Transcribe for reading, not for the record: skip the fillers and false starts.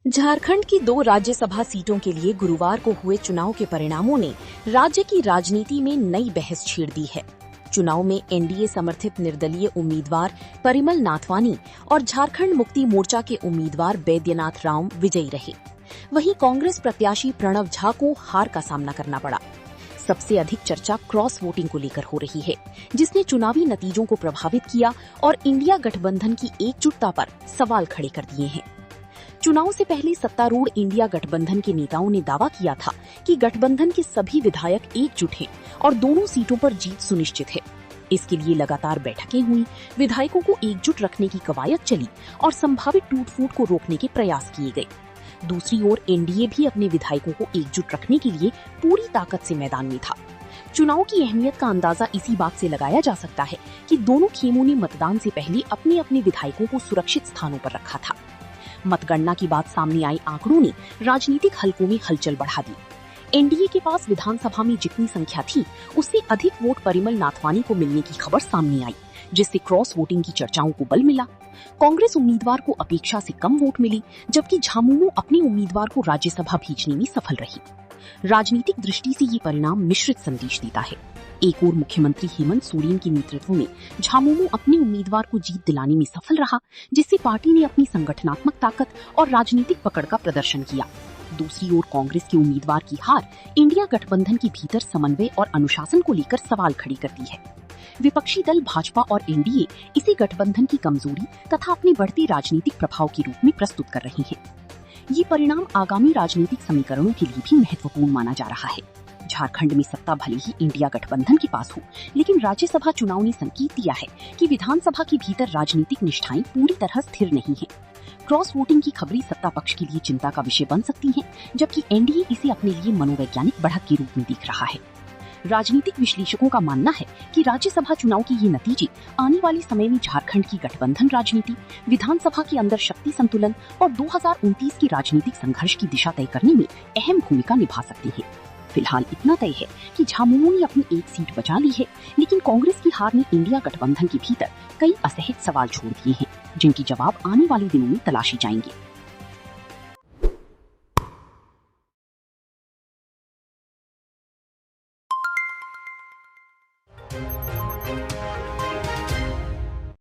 झारखंड की 2 राज्यसभा सीटों के लिए गुरुवार को हुए चुनाव के परिणामों ने राज्य की राजनीति में नई बहस छेड़ दी है। चुनाव में एनडीए समर्थित निर्दलीय उम्मीदवार परिमल नाथवानी और झारखंड मुक्ति मोर्चा के उम्मीदवार बैद्यनाथ राव विजयी रहे। वहीं कांग्रेस प्रत्याशी प्रणव झा को हार का सामना करना पड़ा। सबसे अधिक चर्चा क्रॉस वोटिंग को लेकर हो रही है, जिसने चुनावी नतीजों को प्रभावित किया और इंडिया गठबंधन की एकजुटता पर सवाल खड़े कर दिए हैं। चुनाव से पहले सत्तारूढ़ इंडिया गठबंधन के नेताओं ने दावा किया था कि गठबंधन के सभी विधायक एकजुट हैं और दोनों सीटों पर जीत सुनिश्चित है। इसके लिए लगातार बैठकें हुई, विधायकों को एकजुट रखने की कवायद चली और संभावित टूट-फूट को रोकने के प्रयास किए गए। दूसरी ओर एनडीए भी अपने विधायकों को एकजुट रखने के लिए पूरी ताकत से मैदान में था। चुनाव की अहमियत का अंदाजा इसी बात से लगाया जा सकता है कि दोनों खेमों ने मतदान से पहले अपने अपने विधायकों को सुरक्षित स्थानों पर रखा था। मतगणना की बात सामने आई आंकड़ों ने राजनीतिक हलकों में हलचल बढ़ा दी। एनडीए के पास विधानसभा में जितनी संख्या थी, उससे अधिक वोट परिमल नाथवानी को मिलने की खबर सामने आई, जिससे क्रॉस वोटिंग की चर्चाओं को बल मिला। कांग्रेस उम्मीदवार को अपेक्षा से कम वोट मिली, जबकि झामुमो अपने उम्मीदवार को राज्यसभा भेजने में सफल रही। राजनीतिक दृष्टि से ये परिणाम मिश्रित संदेश देता है। एक और मुख्यमंत्री हेमंत सोरेन के नेतृत्व में झामुमो अपने उम्मीदवार को जीत दिलाने में सफल रहा, जिससे पार्टी ने अपनी संगठनात्मक ताकत और राजनीतिक पकड़ का प्रदर्शन किया। दूसरी ओर कांग्रेस के उम्मीदवार की हार इंडिया गठबंधन के भीतर समन्वय और अनुशासन को लेकर सवाल खड़ी करती है। विपक्षी दल भाजपा और एनडीए इसे गठबंधन की कमजोरी तथा अपने बढ़ते राजनीतिक प्रभाव के रूप में प्रस्तुत कर रही है। ये परिणाम आगामी राजनीतिक समीकरणों के लिए भी महत्वपूर्ण माना जा रहा है। झारखंड में सत्ता भले ही इंडिया गठबंधन के पास हो, लेकिन राज्यसभा चुनाव ने संकेत दिया है कि विधानसभा के भीतर राजनीतिक निष्ठाएं पूरी तरह स्थिर नहीं हैं। क्रॉस वोटिंग की खबरें सत्ता पक्ष के लिए चिंता का विषय बन सकती हैं, जबकि एनडीए इसे अपने लिए मनोवैज्ञानिक बढ़त के रूप में देख रहा है। राजनीतिक विश्लेषकों का मानना है कि राज्यसभा चुनाव के ये नतीजे आने वाले समय में झारखंड की गठबंधन राजनीति, विधानसभा के अंदर शक्ति संतुलन और 2029 के राजनीतिक संघर्ष की दिशा तय करने में अहम भूमिका निभा सकते हैं। फिलहाल इतना तय है कि झामुमो ने अपनी एक सीट बचा ली है, लेकिन कांग्रेस की हार ने इंडिया गठबंधन के भीतर कई असहज सवाल छोड़ दिए हैं, जिनके जवाब आने वाले दिनों में तलाशे जाएंगे।